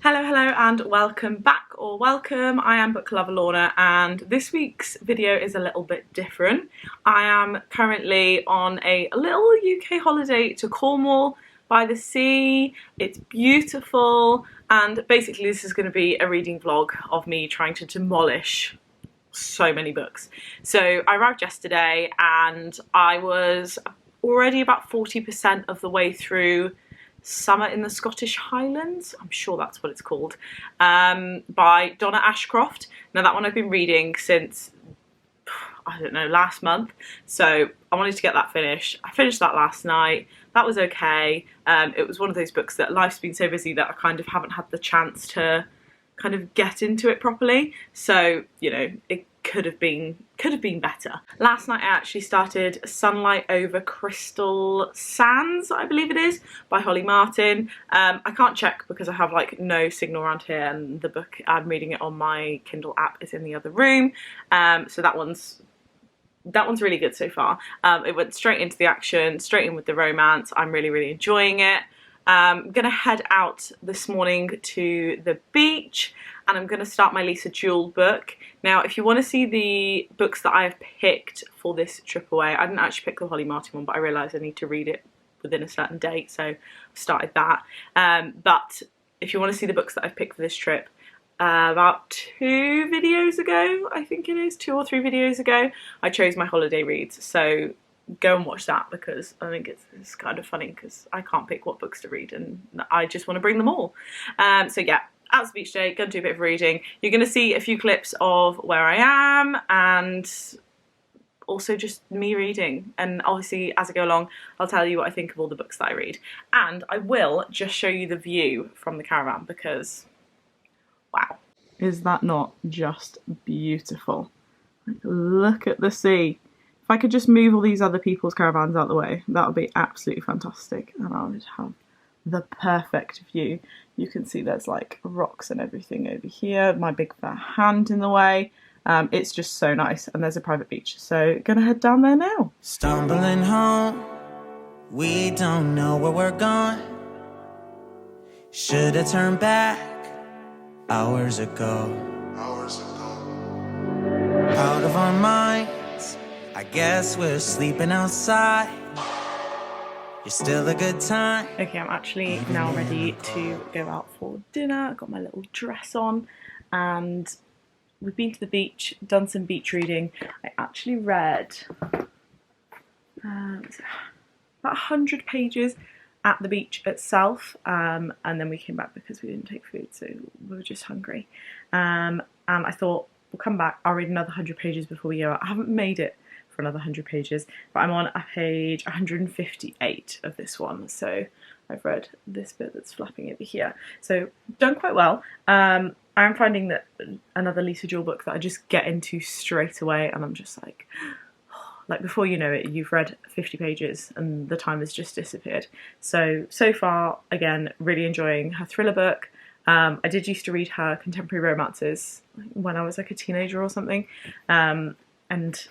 Hello and welcome back, or welcome. I am Book Lover Lorna, and this week's video is a little bit different. I am currently on a little UK holiday to Cornwall by the sea. It's beautiful, and basically this is going to be a reading vlog of me trying to demolish so many books. So I arrived yesterday and I was already about 40% of the way through Summer in the Scottish Highlands, I'm sure that's what it's called, by Donna Ashcroft. Now that one I've been reading since, I don't know, last month, so I wanted to get that finished. I finished that last night. That was okay. It was one of those books that life's been so busy that I kind of haven't had the chance to kind of get into it properly, so you know, it could have been better. Last night I actually started Sunlight Over Crystal Sands, I believe it is, by Holly Martin. I can't check because I have like no signal around here, and the book, I'm reading it on my Kindle app, is in the other room, so that one's really good so far. It went straight into the action, straight in with the romance. I'm really enjoying it. I'm gonna head out this morning to the beach and I'm gonna start my Lisa Jewell book. Now, if you want to see the books that I have picked for this trip away, I didn't actually pick the Holly Martin one, but I realised I need to read it within a certain date, so I started that. But if you want to see the books that I've picked for this trip, about 2 videos ago, I think it is, 2 or 3 videos ago, I chose my holiday reads, so go and watch that because I think it's kind of funny because I can't pick what books to read and I just want to bring them all. So yeah, out to the beach day, gonna do a bit of reading. You're gonna see a few clips of where I am and also just me reading, and obviously as I go along I'll tell you what I think of all the books that I read, and I will just show you the view from the caravan because wow, is that not just beautiful? Like, look at the sea. If I could just move all these other people's caravans out of the way, that would be absolutely fantastic, and I would have the perfect view. You can see there's like rocks and everything over here, my big fat hand in the way. It's just so nice, and there's a private beach, so gonna head down there now. Stumbling home, we don't know where we're going. Should have turned back hours ago. Out of our minds, I guess we're sleeping outside. You're still a good time. Okay, I'm actually now ready to go out for dinner. I've got my little dress on and we've been to the beach, done some beach reading. I actually read about 100 pages at the beach itself, and then we came back because we didn't take food, so we were just hungry. And I thought, we'll come back, I'll read another 100 pages before we go out. I haven't made it for another 100 pages, but I'm on page 158 of this one, so I've read this bit that's flapping over here. So done quite well. I'm finding that another Lisa Jewell book that I just get into straight away, and I'm just like before you know it, you've read 50 pages and the time has just disappeared. So far, again, really enjoying her thriller book. I did used to read her contemporary romances when I was like a teenager or something, and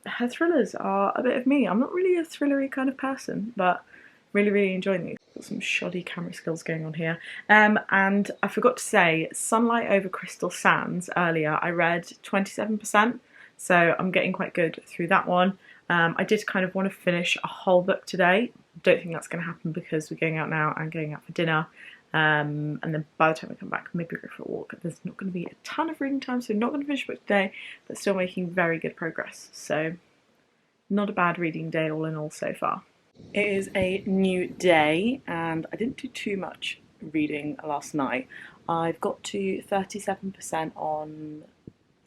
her thrillers are a bit of me. I'm not really a thrillery kind of person, but really enjoying these. Got some shoddy camera skills going on here. And I forgot to say, Sunlight Over Crystal Sands earlier, I read 27%, so I'm getting quite good through that one. I did kind of want to finish a whole book today. Don't think that's going to happen because we're going out now and going out for dinner. And then by the time I come back, maybe go for a walk. There's not going to be a ton of reading time, so I'm not going to finish a book today, but still making very good progress. So not a bad reading day all in all so far. It is a new day and I didn't do too much reading last night. I've got to 37% on,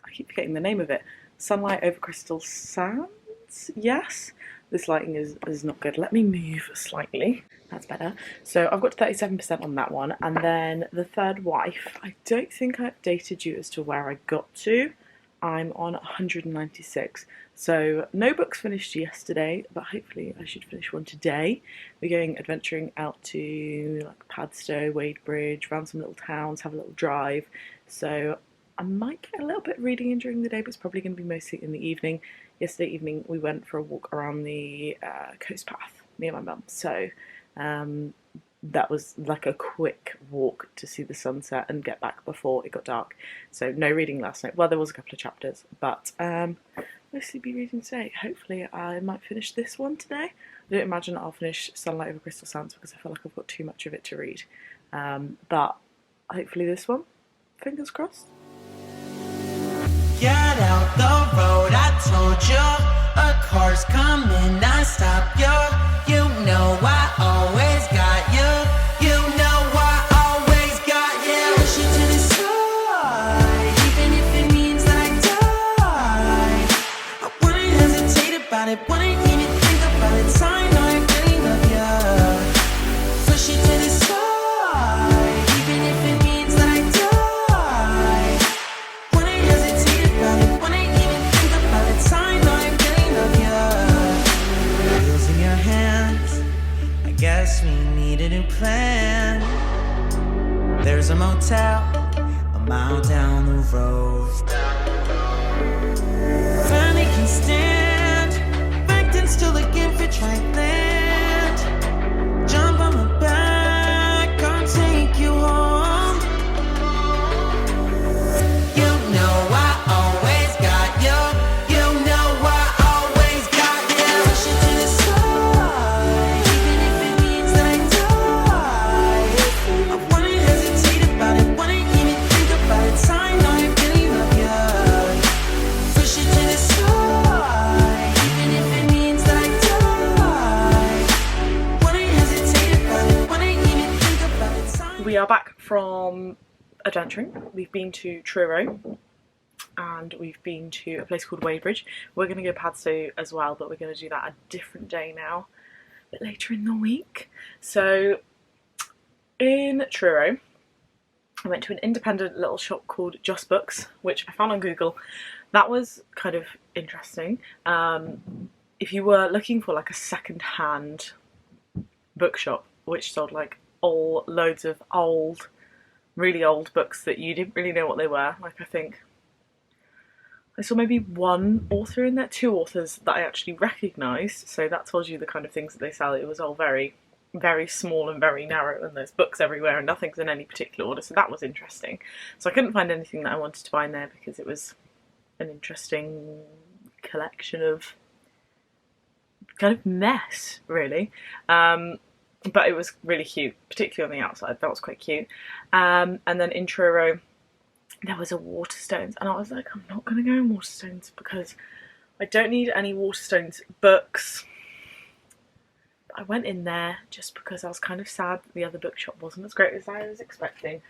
I keep forgetting the name of it, Sunlight Over Crystal Sands? Yes? This lighting is not good. Let me move slightly. That's better. So I've got to 37% on that one. And then The Third Wife, I don't think I updated you as to where I got to. I'm on 196. So no books finished yesterday, but hopefully I should finish one today. We're going adventuring out to like Padstow, Wadebridge, around some little towns, have a little drive. So I might get a little bit of reading in during the day, but it's probably going to be mostly in the evening. Yesterday evening we went for a walk around the coast path, me and my mum. So that was like a quick walk to see the sunset and get back before it got dark. So no reading last night. Well, there was a couple of chapters, but mostly be reading today. Hopefully I might finish this one today. I don't imagine I'll finish Sunlight Over Crystal Sands because I feel like I've got too much of it to read. But hopefully this one, fingers crossed. Get out the road, I told you. A car's coming, I stop you. You know I always got you. You know I always got you. Push you to the side, even if it means I die. I wouldn't hesitate about it, wouldn't even think about it. I know I really love you. Push you to the side, even if it means I die. Wouldn't hesitate about it, wouldn't even think about it. I know I really love you. Wheels in your hands, I guess we need a new plan. There's a motel a mile down the road. Finally can stand, back then still looking for dry land. Jump on my back, I'll take you home. You know I always got you. You know I always got you. Push it to the side, even if it means that I die. I wouldn't hesitate about it, wouldn't even think about it. I know I really love you. Push it to the side, even if it means that I die. Wouldn't hesitate about it, wouldn't even think about it. We are back from adventuring. We've been to Truro and we've been to a place called Wadebridge. We're going to go Padstow as well, but we're going to do that a different day now, a bit later in the week. So in Truro, I went to an independent little shop called Just Books, which I found on Google. That was kind of interesting. If you were looking for like a second-hand bookshop which sold like all loads of old, really old books that you didn't really know what they were, like I think I saw maybe one author in there, two authors that I actually recognised, so that tells you the kind of things that they sell. It was all very, very small and very narrow, and there's books everywhere and nothing's in any particular order, so that was interesting. So I couldn't find anything that I wanted to buy in there because it was an interesting collection of kind of mess, really. But it was really cute, particularly on the outside. That was quite cute. And then in Truro, there was a Waterstones, and I was like, I'm not going to go in Waterstones because I don't need any Waterstones books. I went in there just because I was kind of sad that the other bookshop wasn't as great as I was expecting.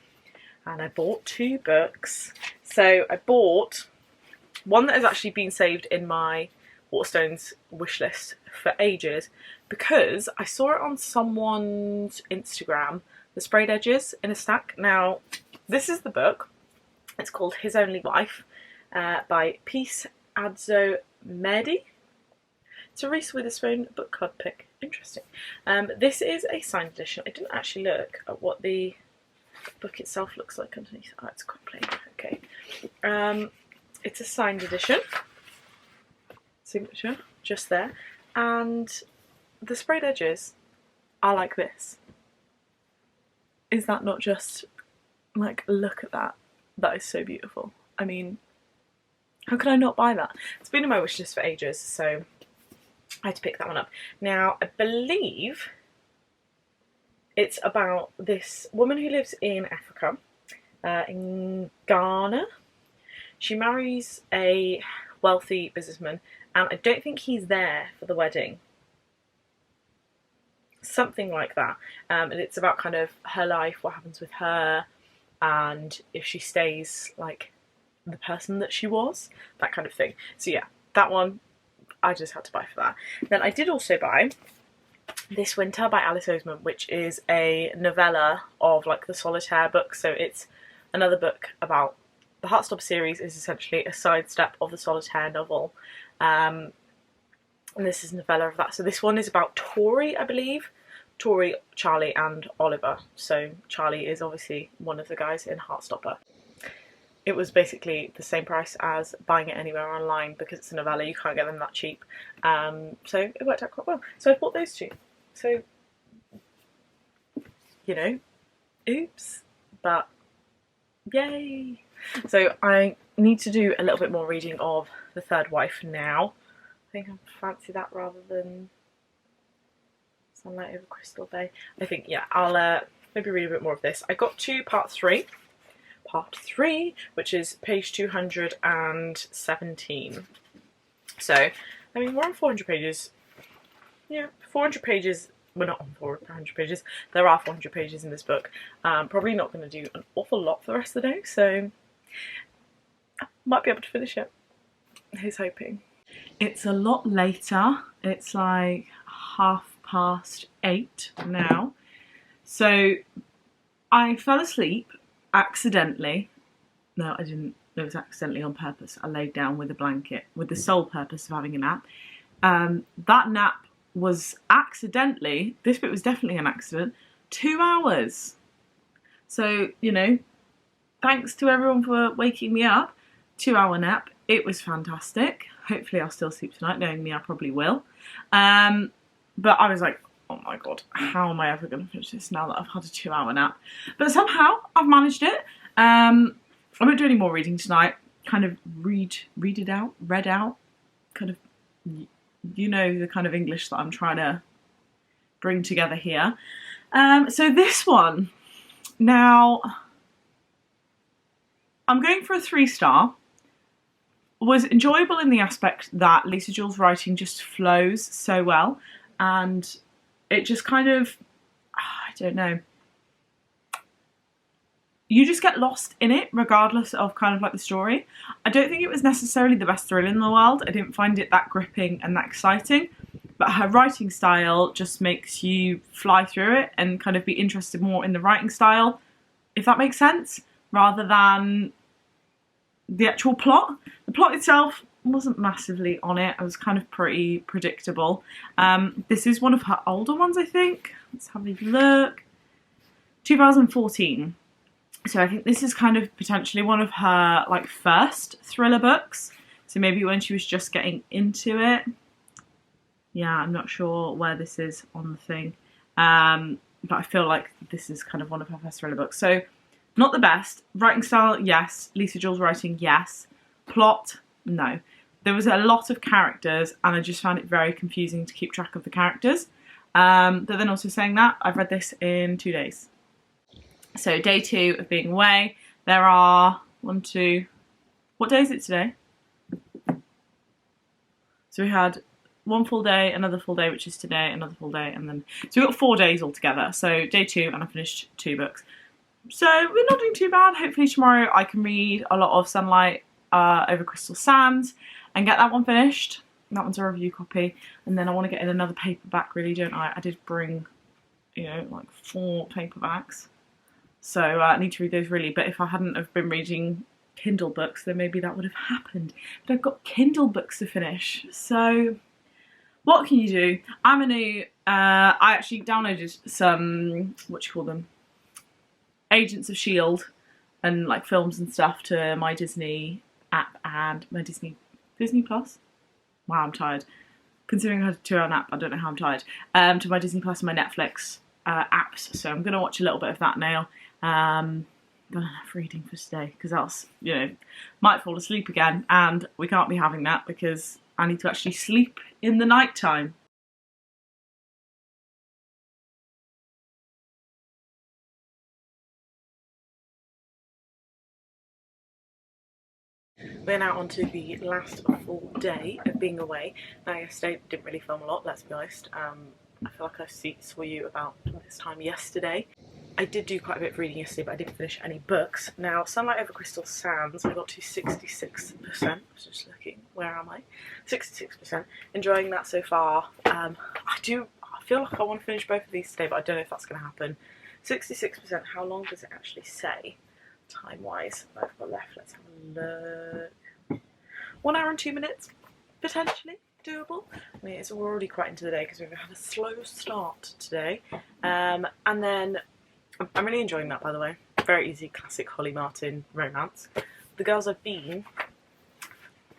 And I bought two books. So I bought one that has actually been saved in my Waterstones wish list for ages because I saw it on someone's Instagram, The Sprayed Edges in a Stack. Now, this is the book. It's called His Only Wife by Peace Adzo Mehdi. It's a Reese Witherspoon book club pick. Interesting. This is a signed edition. I didn't actually look at what the book itself looks like underneath. Oh, it's quite plain. Okay. It's a signed edition. Signature, just there. And the sprayed edges are like this. Is that not just, like, look at that. That is so beautiful. I mean, how could I not buy that? It's been in my wish list for ages, so I had to pick that one up. Now, I believe it's about this woman who lives in Africa, in Ghana. She marries a wealthy businessman, and I don't think he's there for the wedding. Something like that. And it's about kind of her life, what happens with her, and if she stays like the person that she was, that kind of thing. So yeah, that one I just had to buy for that. Then I did also buy This Winter by Alice Oseman, which is a novella of like the Solitaire book. So it's another book about the Heartstopper series is essentially a sidestep of the Solitaire novel. And this is a novella of that. So this one is about Tori, I believe. Tori, Charlie and Oliver. So Charlie is obviously one of the guys in Heartstopper. It was basically the same price as buying it anywhere online because it's a novella, you can't get them that cheap. So it worked out quite well. So I bought those two. So you know, oops, but yay. So I need to do a little bit more reading of The Third Wife now. I think I fancy that rather than Sunlight Over Crystal Bay. I think, yeah, I'll maybe read a bit more of this. I got to part 3, which is page 217. So, I mean, we're on 400 pages. Yeah, 400 pages. We're not on 400 pages. There are 400 pages in this book. Probably not going to do an awful lot for the rest of the day, so I might be able to finish it. Who's hoping? It's a lot later. It's like 8:30 now. So I fell asleep accidentally. No, I didn't. It was accidentally on purpose. I laid down with a blanket with the sole purpose of having a nap. That nap was accidentally, this bit was definitely an accident, 2 hours. So, you know, thanks to everyone for waking me up. 2-hour nap. It was fantastic. Hopefully I'll still sleep tonight. Knowing me, I probably will. But I was like, oh my god, how am I ever going to finish this now that I've had a 2-hour nap? But somehow I've managed it. I won't do any more reading tonight. Kind of read out, kind of, you know, the kind of English that I'm trying to bring together here. So this one, now, I'm going for a 3-star. Was enjoyable in the aspect that Lisa Jewell's writing just flows so well, and it just kind of, I don't know, you just get lost in it regardless of kind of like the story. I don't think it was necessarily the best thriller in the world. I didn't find it that gripping and that exciting, but her writing style just makes you fly through it and kind of be interested more in the writing style, if that makes sense, rather than the actual plot. The plot itself wasn't massively on it. I was kind of pretty predictable. This is one of her older ones, I think. Let's have a look. 2014. So I think this is kind of potentially one of her like first thriller books. So maybe when she was just getting into it. Yeah, I'm not sure where this is on the thing. But I feel like this is kind of one of her first thriller books. So not the best. Writing style, yes. Lisa Jewell's writing, yes. Plot, no. There was a lot of characters and I just found it very confusing to keep track of the characters. But then also saying that, I've read this in 2 days. So day 2 of being away, there are 1, 2, what day is it today? So we had one full day, another full day, which is today, another full day, and then, so we got 4 days altogether. So day 2 and I finished 2 books. So we're not doing too bad. Hopefully tomorrow I can read a lot of Sunlight Over Crystal Sands and get that one finished. That one's a review copy. And then I want to get in another paperback, really, don't I? I did bring, you know, like 4 paperbacks. So I need to read those really. But if I hadn't have been reading Kindle books, then maybe that would have happened. But I've got Kindle books to finish. So what can you do? I'm going to, I actually downloaded some, what do you call them? Agents of S.H.I.E.L.D. and like films and stuff to my Disney app and my Disney Plus. Wow, I'm tired. Considering I had a 2-hour nap, I don't know how I'm tired. To my Disney Plus and my Netflix apps. So I'm going to watch a little bit of that now. Got enough reading for today because else, you know, might fall asleep again, and we can't be having that because I need to actually sleep in the night time. We're now on to the last full day of being away. Now yesterday didn't really film a lot, let's be honest. I feel like I saw you about this time yesterday. I did do quite a bit of reading yesterday, but I didn't finish any books. Now, Sunlight Over Crystal Sands, I got to 66%. I was just looking, where am I? 66%. Enjoying that so far. I feel like I want to finish both of these today, but I don't know if that's going to happen. 66%, how long does it actually say? Time-wise, I've got left, let's have a look. 1 hour and 2 minutes, potentially doable. I mean, we're already quite into the day because we've had a slow start today. And then, I'm really enjoying that, by the way. Very easy, classic Holly Martin romance. The Girls I've Been,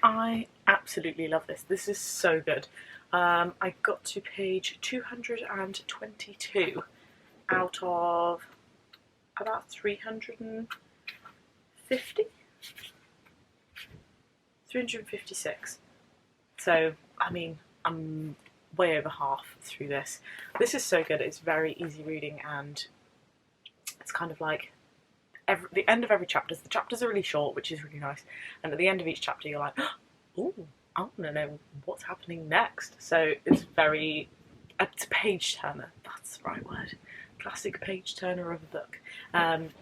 I absolutely love this. This is so good. I got to page 222. out of about 356. So, I mean, I'm way over half through this. This is so good. It's very easy reading, and it's kind of like the end of every chapter. The chapters are really short, which is really nice. And at the end of each chapter, you're like, oh, I want to know what's happening next. So it's a page turner. That's the right word. Classic page turner of a book.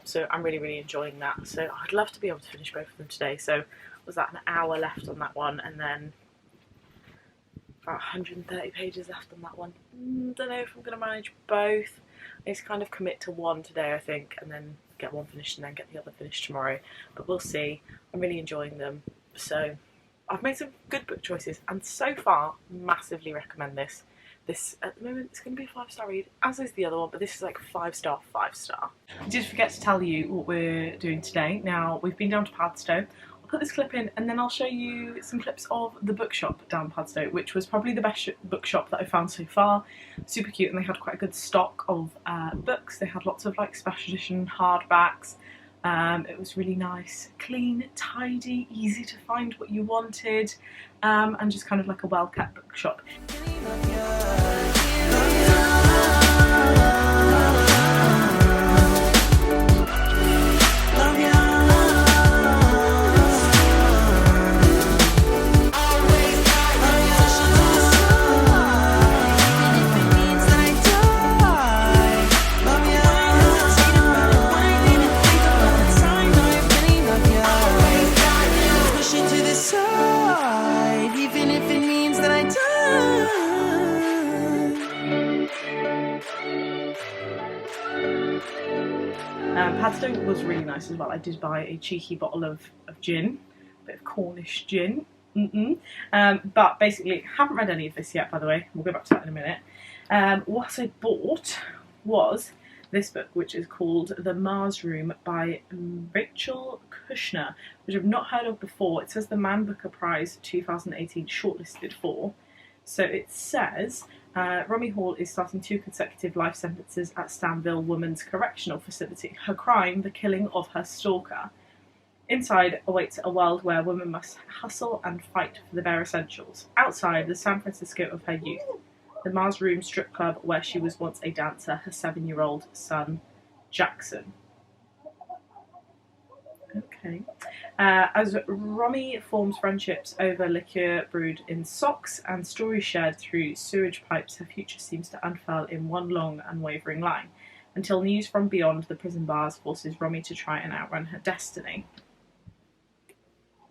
So I'm really, really enjoying that. So I'd love to be able to finish both of them today. So was that an hour left on that one, and then about 130 pages left on that one. Don't know if I'm going to manage both. I need to kind of commit to one today, I think, and then get one finished and then get the other finished tomorrow. But we'll see. I'm really enjoying them. So I've made some good book choices, and so far, massively recommend this. This, at the moment, it's going to be a 5-star read, as is the other one, but this is like 5-star, 5-star. I did forget to tell you what we're doing today. Now, we've been down to Padstow. I'll put this clip in, and then I'll show you some clips of the bookshop down Padstow, which was probably the best bookshop that I found so far. Super cute, and they had quite a good stock of books. They had lots of like special edition hardbacks. It was really nice, clean, tidy, easy to find what you wanted, and just kind of like a well-kept bookshop. Padstow was really nice as well. I did buy a cheeky bottle of gin, a bit of Cornish gin. But basically, haven't read any of this yet, by the way. We'll go back to that in a minute. What I bought was this book, which is called The Mars Room by Rachel Kushner, which I've not heard of before. It says the Man Booker Prize 2018 shortlisted for. So it says Romy Hall is starting 2 consecutive life sentences at Stanville Women's Correctional Facility. Her crime, the killing of her stalker. Inside awaits a world where women must hustle and fight for the bare essentials. Outside, the San Francisco of her youth. The Mars Room strip club where she was once a dancer, her 7-year-old son, Jackson. Okay. As Romy forms friendships over liqueur brewed in socks and stories shared through sewage pipes, her future seems to unfurl in one long, unwavering line, until news from beyond the prison bars forces Romy to try and outrun her destiny.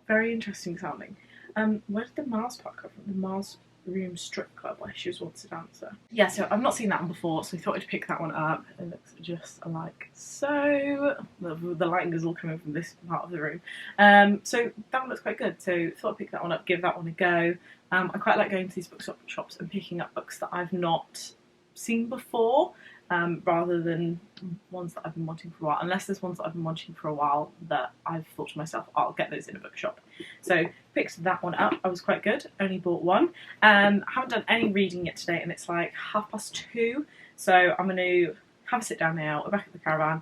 Very interesting sounding. Where did the Mars part come from? The Mars Room strip club where she was once a dancer. Yeah, so I've not seen that one before, so I thought I'd pick that one up. It looks just alike. So the lighting is all coming from this part of the room. So that one looks quite good. So I thought I'd pick that one up, give that one a go. I quite like going to these bookshops and picking up books that I've not seen before, rather than ones that I've been wanting for a while. Unless there's ones that I've been wanting for a while that I've thought to myself, I'll get those in a bookshop. So picked that one up. I was quite good. Only bought one. I haven't done any reading yet today, and it's like 2:30. So I'm going to have a sit down now. We're back at the caravan.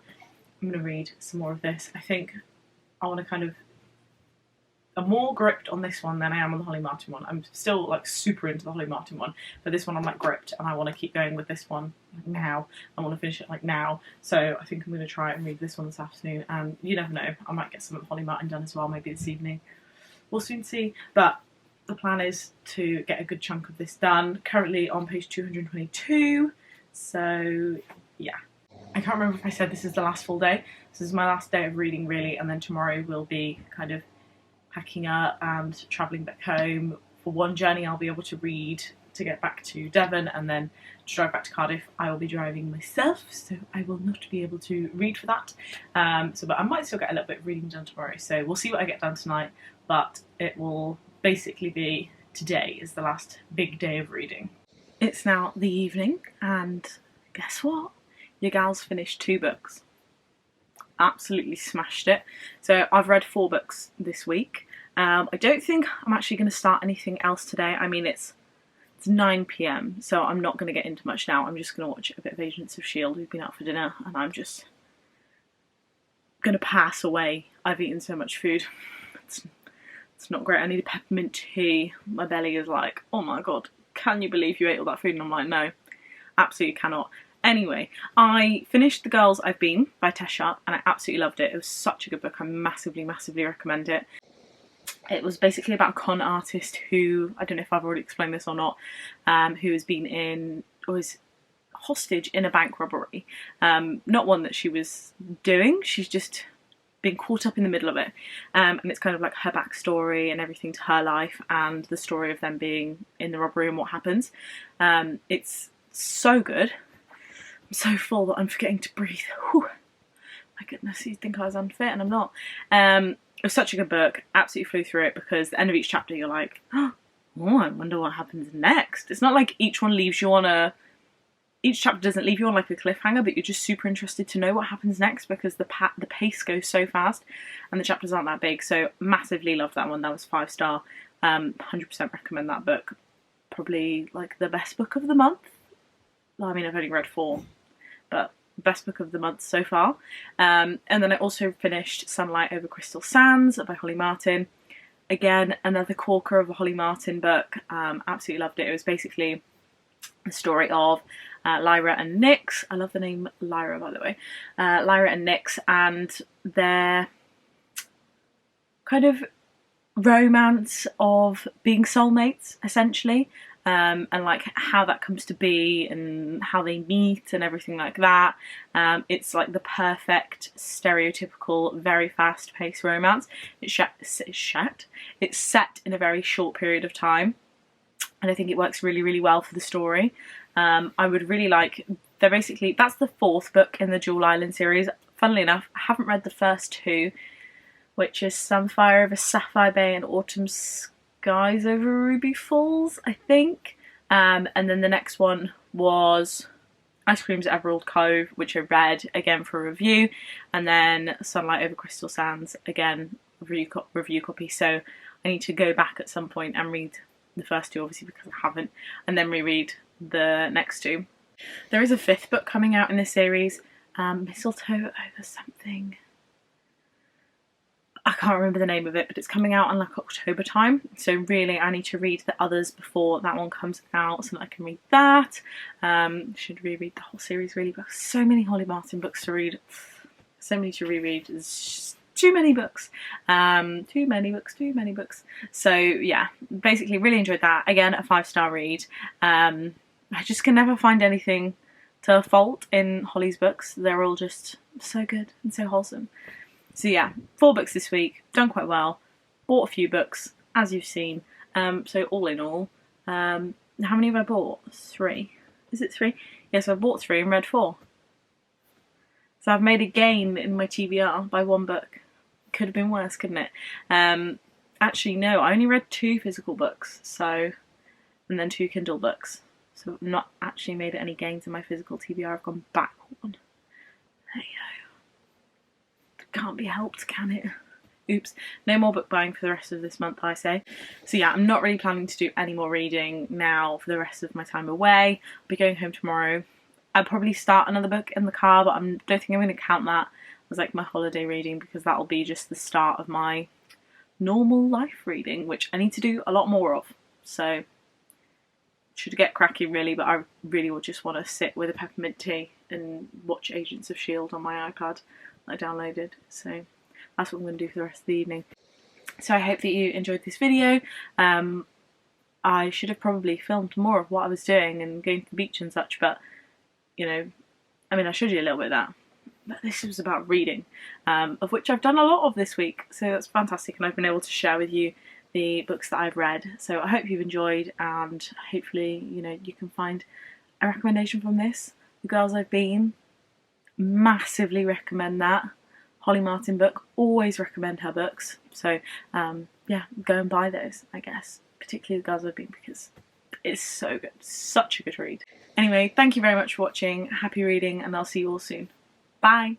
I'm going to read some more of this. I think I want to kind of... I'm more gripped on this one than I am on the Holly Martin one. I'm still like super into the Holly Martin one, but this one I'm like gripped, and I want to keep going with this one like now. I want to finish it like now. So I think I'm going to try and read this one this afternoon, and you never know, I might get some of Holly Martin done as well, maybe this evening. We'll soon see, but the plan is to get a good chunk of this done. Currently on page 222, so yeah. I can't remember if I said this is the last full day. This is my last day of reading really, and then tomorrow will be kind of packing up and travelling back home. For one journey I'll be able to read to get back to Devon, and then to drive back to Cardiff I will be driving myself, so I will not be able to read for that. But I might still get a little bit of reading done tomorrow, so we'll see what I get done tonight, but it will basically be today is the last big day of reading. It's now the evening, and guess what? Your gal's finished 2 books. Absolutely smashed it. So I've read 4 books this week. I don't think I'm actually going to start anything else today. I mean, it's It's 9 PM, so I'm not going to get into much now. I'm just going to watch a bit of Agents of S.H.I.E.L.D. We've been out for dinner and I'm just going to pass away. I've eaten so much food. It's not great. I need a peppermint tea. My belly is like, oh my god, can you believe you ate all that food? And I'm like, no, absolutely cannot. Anyway, I finished The Girls I've Been by Tesha and I absolutely loved it. It was such a good book. I massively, massively recommend it. It was basically about a con artist who, I don't know if I've already explained this or not, who has been in, or is hostage in a bank robbery. Not one that she was doing, she's just been caught up in the middle of it. And it's kind of like her backstory and everything to her life and the story of them being in the robbery and what happens. It's so good. I'm so full that I'm forgetting to breathe. Whew. My goodness, you'd think I was unfit and I'm not. It was such a good book. Absolutely flew through it because at the end of each chapter you're like, oh, I wonder what happens next. It's not like each one leaves you on a... Each chapter doesn't leave you on like a cliffhanger, but you're just super interested to know what happens next because the pace goes so fast and the chapters aren't that big. So massively loved that one. That was 5-star. 100% recommend that book. Probably like the best book of the month. Well, I mean, I've only read 4, but best book of the month so far. And then I also finished Sunlight Over Crystal Sands by Holly Martin. Again, another corker of a Holly Martin book. Absolutely loved it. It was basically the story of Lyra and Nyx. I love the name Lyra, by the way. Lyra and Nyx and their kind of romance of being soulmates, essentially. And like how that comes to be and how they meet and everything like that. It's like the perfect stereotypical, very fast-paced romance. It's set in a very short period of time, and I think it works really, really well for the story. I would really like. They're basically, that's the 4th book in the Jewel Island series. Funnily enough, I haven't read the first 2, which is Sunfire Over Sapphire Bay and Autumn Skies Over Ruby Falls, I think. And then the next one was Ice Creams at Emerald Cove, which I read again for a review, and then Sunlight Over Crystal Sands, again review copy. So I need to go back at some point and read the first 2, obviously because I haven't, and then reread the next 2. There is a 5th book coming out in this series, Mistletoe Over Something. I can't remember the name of it, but it's coming out in like October time. So really I need to read the others before that one comes out so that I can read that. Should reread the whole series really, but so many Holly Martin books to read. So many to reread. There's just too many books. Too many books. So yeah, basically really enjoyed that. Again, a 5-star read. I just can never find anything to fault in Holly's books. They're all just so good and so wholesome. So yeah, 4 books this week, done quite well. Bought a few books, as you've seen. So all in all, how many have I bought? 3. Is it 3? Yes, I've bought 3 and read 4. So I've made a gain in my TBR by 1 book. Could have been worse, couldn't it? Actually, no, I only read 2 physical books, so, and then 2 Kindle books. So I've not actually made any gains in my physical TBR. I've gone back 1. There you go. Can't be helped, can it? Oops. No more book buying for the rest of this month, I say. So yeah, I'm not really planning to do any more reading now for the rest of my time away. I'll be going home tomorrow. I'll probably start another book in the car, but I don't think I'm going to count that as like my holiday reading because that'll be just the start of my normal life reading, which I need to do a lot more of. So should get cracking really, but I really will just want to sit with a peppermint tea and watch Agents of S.H.I.E.L.D. on my iPad that I downloaded. So that's what I'm going to do for the rest of the evening. So I hope that you enjoyed this video. I should have probably filmed more of what I was doing and going to the beach and such, but you know, I mean, I showed you a little bit of that. But this was about reading, of which I've done a lot of this week, so that's fantastic, and I've been able to share with you the books that I've read. So I hope you've enjoyed, and hopefully, you know, you can find a recommendation from this. The Girls I've Been, massively recommend that. Holly Martin book, always recommend her books. So yeah, go and buy those, I guess, particularly The Girls I've Been, because it's so good, such a good read. Anyway, thank you very much for watching, happy reading, and I'll see you all soon. Bye!